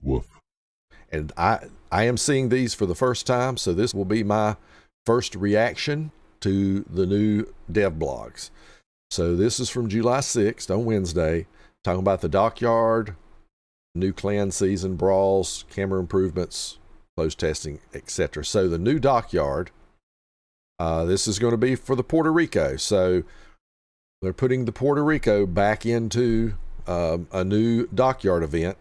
Woof. And I am seeing these for the first time, so this will be my first reaction to the new DevBlogs. So this is from July 6th on Wednesday, talking about the Dockyard, new clan season, Brawls, camera improvements, closed testing, etc. So the new Dockyard, this is going to be for the Puerto Rico. So they're putting the Puerto Rico back into a new Dockyard event.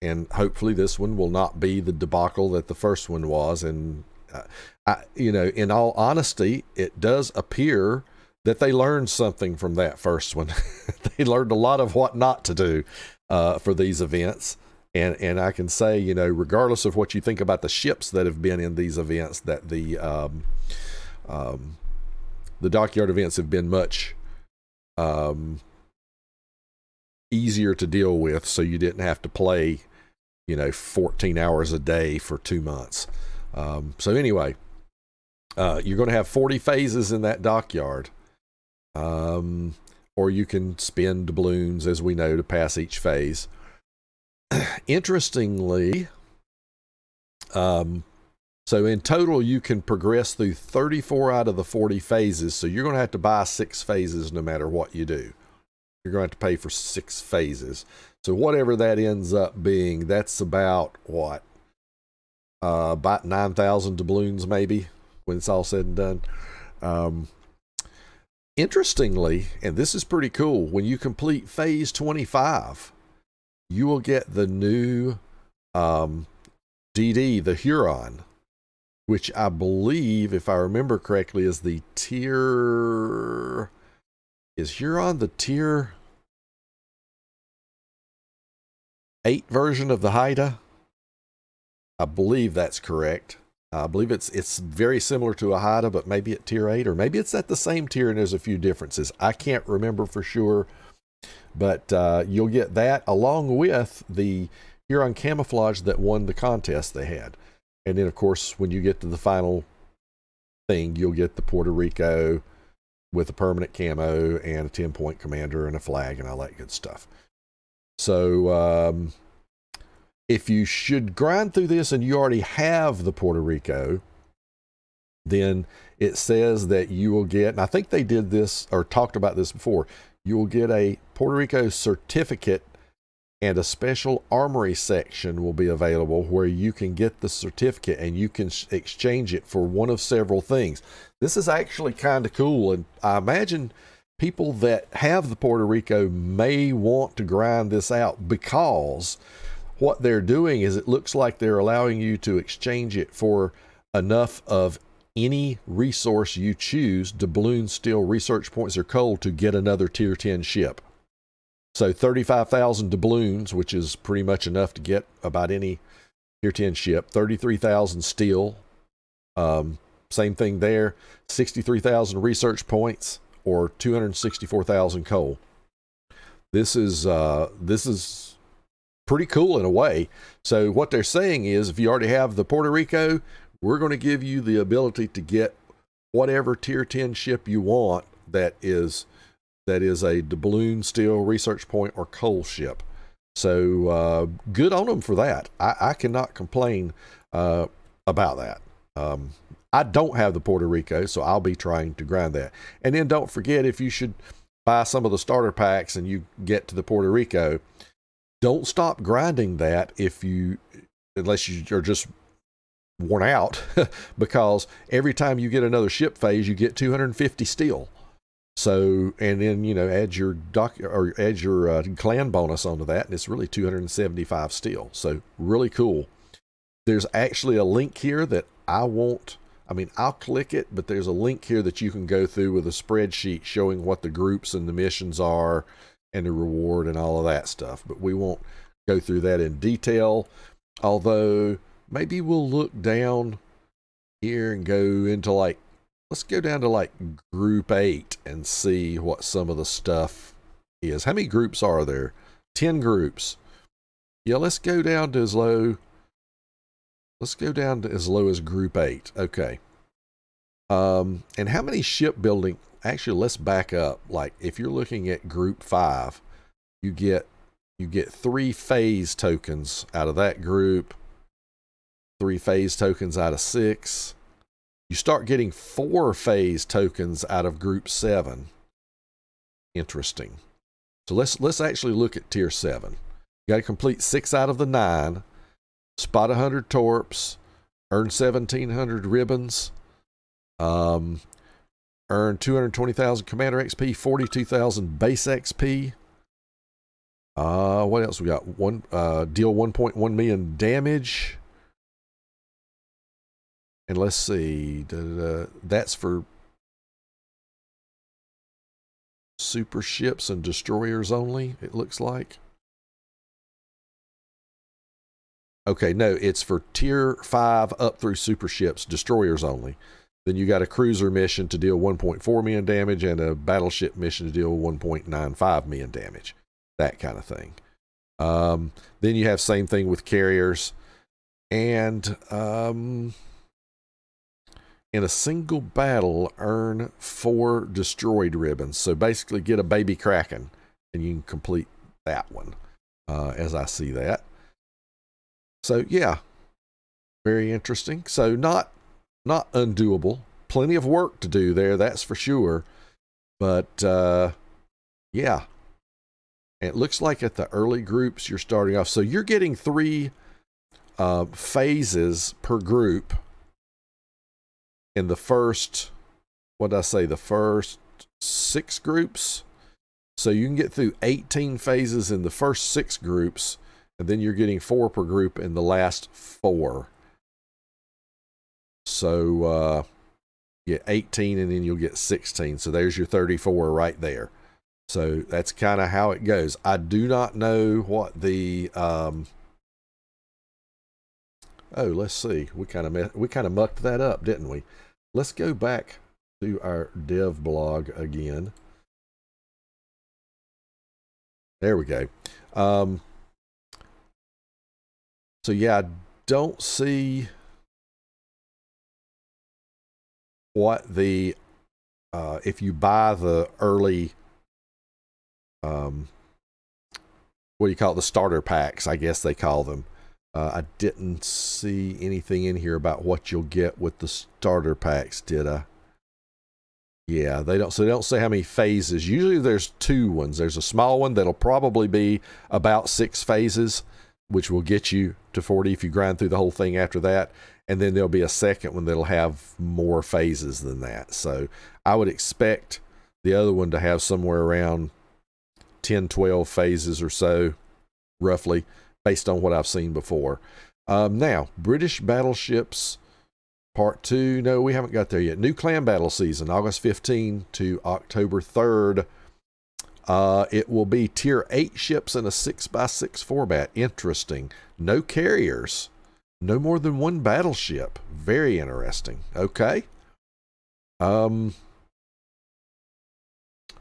And hopefully this one will not be the debacle that the first one was. And, you know, in all honesty, it does appear that they learned something from that first one. They learned a lot of what not to do for these events. And I can say, you know, regardless of what you think about the ships that have been in these events, that the Dockyard events have been much easier to deal with, so you didn't have to play, you know, 14 hours a day for 2 months. So anyway, you're going to have 40 phases in that Dockyard, or you can spend doubloons, as we know, to pass each phase. Interestingly, so in total you can progress through 34 out of the 40 phases, so you're going to have to buy 6 phases no matter what you do. You're going to have to pay for 6 phases. So whatever that ends up being, that's about what? About 9,000 doubloons maybe, when it's all said and done. Interestingly, and this is pretty cool, when you complete phase 25, you will get the new DD, the Huron, which I believe, if I remember correctly, is the tier... Is Huron the tier 8 version of the Haida? I believe that's correct. I believe it's very similar to a Haida, but maybe at tier 8, or maybe it's at the same tier and there's a few differences. I can't remember for sure, but you'll get that along with the Huron camouflage that won the contest they had. And then, of course, when you get to the final thing, you'll get the Puerto Rico with a permanent camo and a 10-point commander and a flag and all that good stuff. So if you should grind through this and you already have the Puerto Rico, then it says that you will get, and I think they did this or talked about this before, you will get a Puerto Rico certificate, and a special armory section will be available where you can get the certificate and you can exchange it for one of several things. This is actually kind of cool, and I imagine people that have the Puerto Rico may want to grind this out, because what they're doing is it looks like they're allowing you to exchange it for enough of any resource you choose, doubloon, steel, research points, or coal, to get another tier 10 ship. So 35,000 doubloons, which is pretty much enough to get about any tier 10 ship. 33,000 steel. Same thing there. 63,000 research points, or 264,000 coal. This is pretty cool in a way. So what they're saying is, if you already have the Puerto Rico, we're going to give you the ability to get whatever tier 10 ship you want that is a doubloon, steel, research point, or coal ship. So good on them for that. I cannot complain about that. I don't have the Puerto Rico, so I'll be trying to grind that. And then don't forget, if you should buy some of the starter packs and you get to the Puerto Rico, don't stop grinding that unless you are just worn out, because every time you get another ship phase, you get 250 steel. So, and then, you know, add your clan bonus onto that, and it's really 275 steel. So really cool. There's actually a link here that I'll click it, but there's a link here that you can go through with a spreadsheet showing what the groups and the missions are and the reward and all of that stuff. But we won't go through that in detail, although maybe we'll look down here and go into let's go down to group 8 and see what some of the stuff is. How many groups are there? 10 groups. Yeah, let's go down to as low as group 8. Okay. And how many shipbuilding? Actually, let's back up. Like if you're looking at group 5, you get You get 3 phase tokens out of that group, 3 phase tokens out of 6. You start getting 4 phase tokens out of group 7. Interesting. So let's actually look at tier 7. You got to complete 6 out of the 9, spot 100 torps, earn 1,700 ribbons, earn 220,000 commander XP, 42,000 base XP. What else we got? Deal 1.1 million damage. And let's see, that's for super ships and destroyers only, it looks like. Okay, no, it's for tier 5 up through super ships, destroyers only. Then you got a cruiser mission to deal 1.4 million damage and a battleship mission to deal 1.95 million damage. That kind of thing. Then you have same thing with carriers. And in a single battle, earn 4 destroyed ribbons. So basically get a baby Kraken, and you can complete that one, as I see that. So yeah, very interesting. So not undoable. Plenty of work to do there, that's for sure. But yeah, and it looks like at the early groups you're starting off. So you're getting 3 phases per group in the first, what did I say, the first 6 groups. So you can get through 18 phases in the first 6 groups, and then you're getting 4 per group in the last 4. So you get 18 and then you'll get 16. So there's your 34 right there. So that's kind of how it goes. I do not know what the oh, let's see. We kind of mucked that up, didn't we? Let's go back to our DevBlog again. There we go. So yeah, I don't see what the if you buy the early what do you call it, the starter packs, I guess they call them. I didn't see anything in here about what you'll get with the starter packs, did I? Yeah, they don't. So they don't say how many phases. Usually there's 2 ones. There's a small one that'll probably be about 6 phases, which will get you to 40 if you grind through the whole thing after that. And then there'll be a second one that'll have more phases than that. So I would expect the other one to have somewhere around 10, 12 phases or so, roughly, based on what I've seen before. Now, British Battleships Part 2. No, we haven't got there yet. New clan battle season, August 15 to October 3rd. It will be tier 8 ships in a 6x6 format. Interesting. No carriers. No more than 1 battleship. Very interesting. Okay.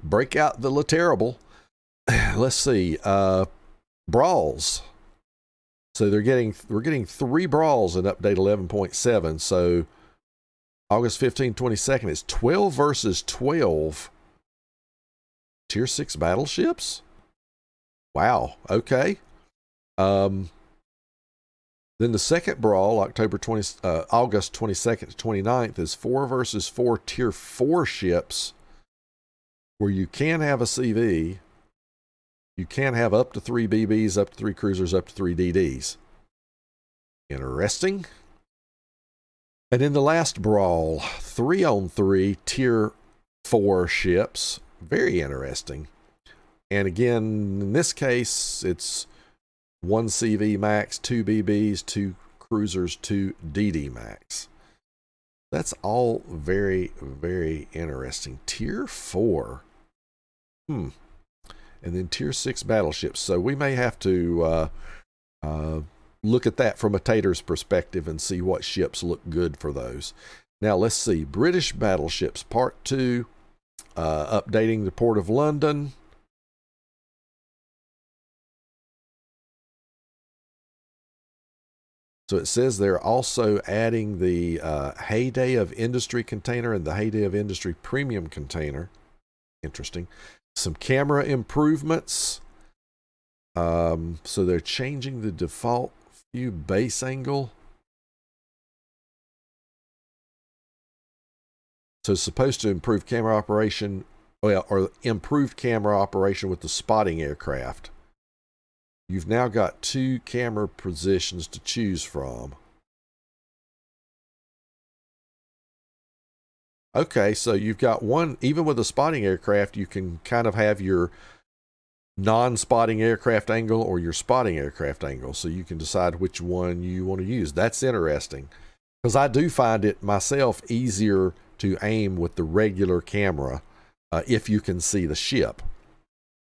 Break out the terrible. Let's see. Brawls. So we're getting 3 Brawls in update 11.7. So August 15, 22nd is 12 versus 12 tier 6 battleships. Wow. Okay. Then the second Brawl, August 22nd to 29th, is 4 versus 4 tier 4 ships, where you can have a CV. You can have up to 3 BBs, up to 3 cruisers, up to 3 DDs. Interesting. And in the last Brawl, 3-on-3 tier 4 ships. Very interesting. And again, in this case, it's 1 CV max, 2 BBs, 2 cruisers, 2 DD max. That's all very, very interesting. Tier 4. And then tier 6 battleships. So we may have to look at that from a Tater's perspective and see what ships look good for those. Now let's see. British Battleships Part 2. Updating the Port of London. So it says they're also adding the Heyday of Industry container and the Heyday of Industry Premium container. Interesting. Some camera improvements. So they're changing the default view base angle. So it's supposed to improve camera operation, well, or improved camera operation with the spotting aircraft. You've now got 2 camera positions to choose from. Okay, so you've got one, even with a spotting aircraft, you can kind of have your non-spotting aircraft angle or your spotting aircraft angle. So you can decide which one you want to use. That's interesting, because I do find it myself easier to aim with the regular camera if you can see the ship.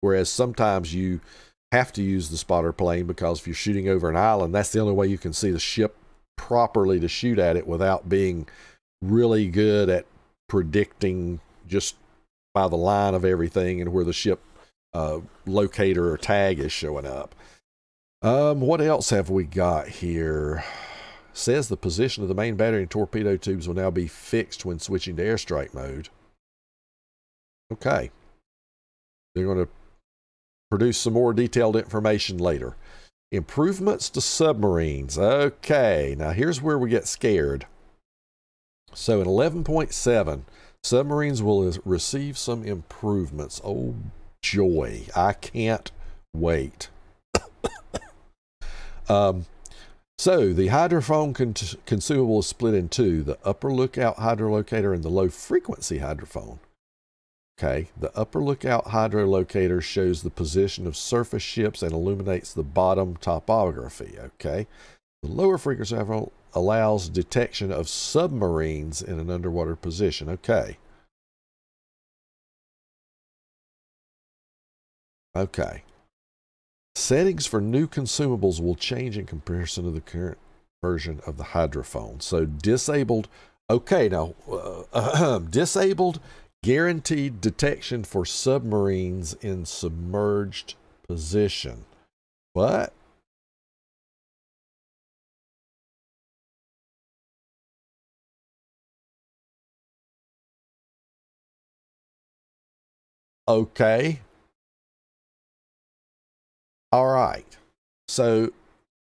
Whereas sometimes you have to use the spotter plane, because if you're shooting over an island, that's the only way you can see the ship properly to shoot at it without being really good at predicting just by the line of everything and where the ship locator or tag is showing up. What else have we got here? Says the position of the main battery and torpedo tubes will now be fixed when switching to airstrike mode. Okay. They're going to produce some more detailed information later. Improvements to submarines. Okay, now here's where we get scared. So in 11.7, submarines will receive some improvements. Oh, joy. I can't wait. So the hydrophone consumable is split in 2, the upper lookout hydrolocator and the low frequency hydrophone. Okay, the upper lookout hydrolocator shows the position of surface ships and illuminates the bottom topography. Okay, the lower frequency hydrophone allows detection of submarines in an underwater position. Okay. Okay. Settings for new consumables will change in comparison to the current version of the hydrophone. So disabled. Okay, now disabled guaranteed detection for submarines in submerged position. What? Okay. All right. So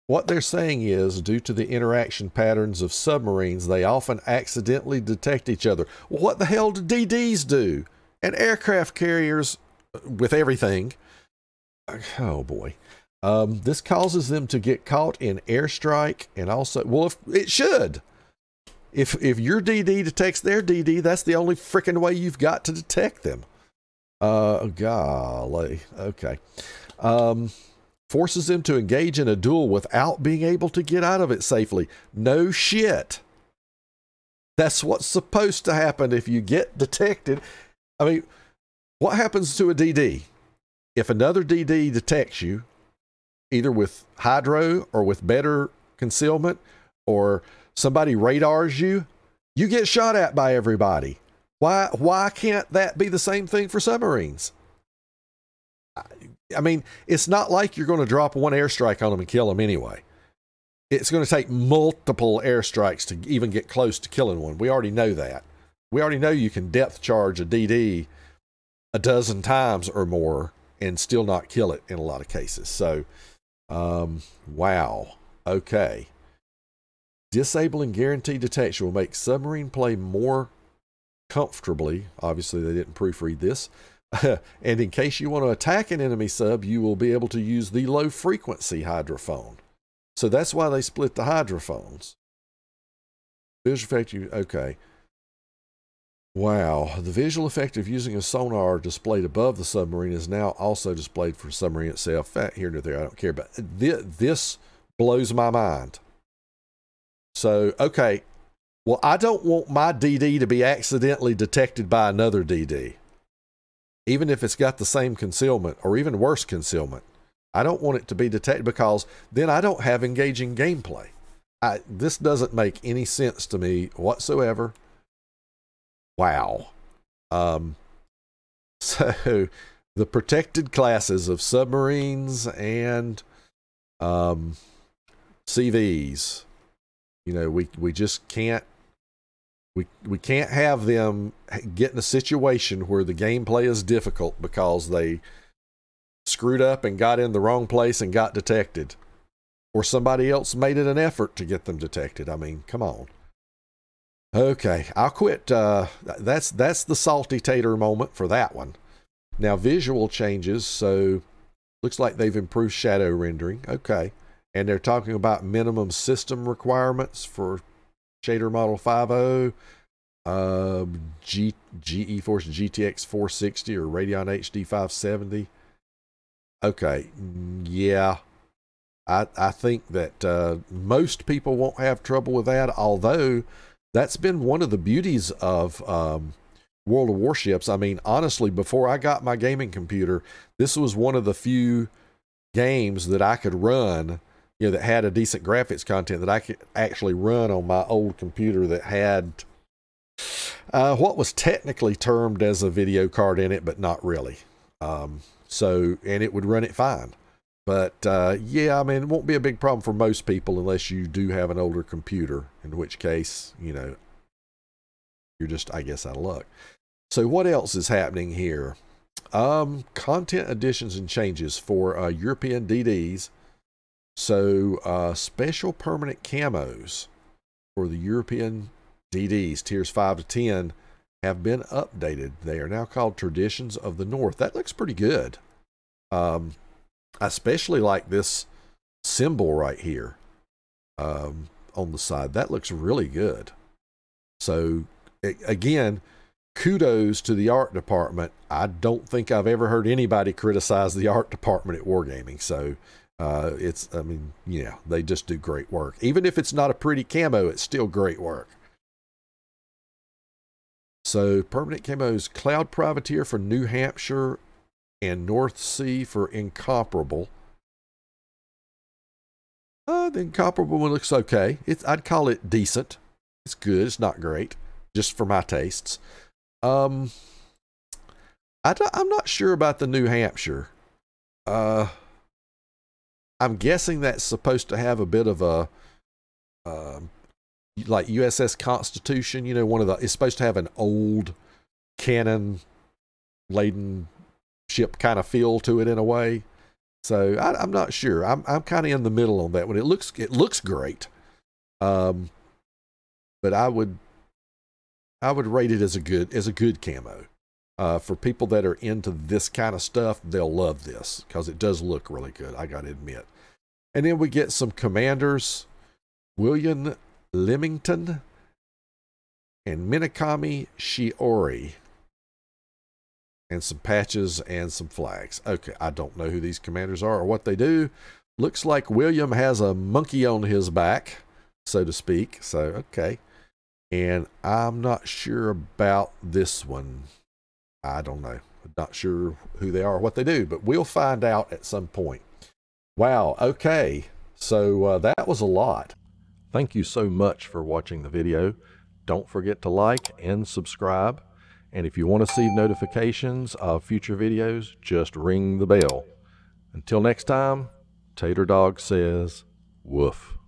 what they're saying is, due to the interaction patterns of submarines, they often accidentally detect each other. Well, what the hell do DDs do? And aircraft carriers with everything. Oh boy. This causes them to get caught in airstrike, and also, well, it should. If your DD detects their DD, that's the only freaking way you've got to detect them. Golly. Okay. Forces them to engage in a duel without being able to get out of it safely. No shit. That's what's supposed to happen if you get detected. I mean, what happens to a DD? If another DD detects you, either with hydro or with better concealment, or somebody radars you, you get shot at by everybody. Why can't that be the same thing for submarines? I mean, it's not like you're going to drop one airstrike on them and kill them anyway. It's going to take multiple airstrikes to even get close to killing one. We already know that. We already know you can depth charge a DD a dozen times or more and still not kill it in a lot of cases. So, wow. Okay. Disabling guaranteed detection will make submarine play more comfortably. Obviously, they didn't proofread this. And in case you want to attack an enemy sub, you will be able to use the low frequency hydrophone. So that's why they split the hydrophones. Visual effect, okay. Wow. The visual effect of using a sonar displayed above the submarine is now also displayed for submarine itself. Here and there, I don't care. But this blows my mind. So, okay. Well, I don't want my DD to be accidentally detected by another DD. Even if it's got the same concealment or even worse concealment. I don't want it to be detected, because then I don't have engaging gameplay. This doesn't make any sense to me whatsoever. Wow. So the protected classes of submarines and CVs, you know, we just can't. We can't have them get in a situation where the gameplay is difficult because they screwed up and got in the wrong place and got detected. Or somebody else made it an effort to get them detected. I mean, come on. Okay, I'll quit. That's the salty tater moment for that one. Now, visual changes. So, looks like they've improved shadow rendering. Okay. And they're talking about minimum system requirements for shader model 5.0, GeForce GTX 460 or Radeon HD 570. Okay, yeah. I think that most people won't have trouble with that, although that's been one of the beauties of World of Warships. I mean, honestly, before I got my gaming computer, this was one of the few games that I could run, you know, that had a decent graphics content that I could actually run on my old computer that had what was technically termed as a video card in it, but not really. And it would run it fine. But yeah, I mean, it won't be a big problem for most people unless you do have an older computer, in which case, you know, you're just, I guess, out of luck. So what else is happening here? Content additions and changes for European DDs. So special permanent camos for the European DDs, tiers 5 to 10, have been updated. They are now called Traditions of the North. That looks pretty good. I especially like this symbol right here on the side. That looks really good. So again, kudos to the art department. I don't think I've ever heard anybody criticize the art department at Wargaming. So I mean, yeah, they just do great work. Even if it's not a pretty camo, it's still great work. So permanent camos, Cloud Privateer for New Hampshire and North Sea for Incomparable. The Incomparable one looks okay. I'd call it decent. It's good. It's not great, just for my tastes. I'm not sure about the New Hampshire. I'm guessing that's supposed to have a bit of a like USS Constitution, you know, it's supposed to have an old cannon laden ship kind of feel to it in a way. So I'm not sure. I'm kind of in the middle on that one. It looks great. But I would rate it as a good camo. For people that are into this kind of stuff, they'll love this because it does look really good, I gotta admit. And then we get some commanders, William Leamington and Minakami Shiori, and some patches and some flags. Okay, I don't know who these commanders are or what they do. Looks like William has a monkey on his back, so to speak. So, okay. And I'm not sure about this one. I don't know. I'm not sure who they are or what they do, but we'll find out at some point. Wow, okay. So that was a lot. Thank you so much for watching the video. Don't forget to like and subscribe. And if you want to see notifications of future videos, just ring the bell. Until next time, Tater Dawg says, woof.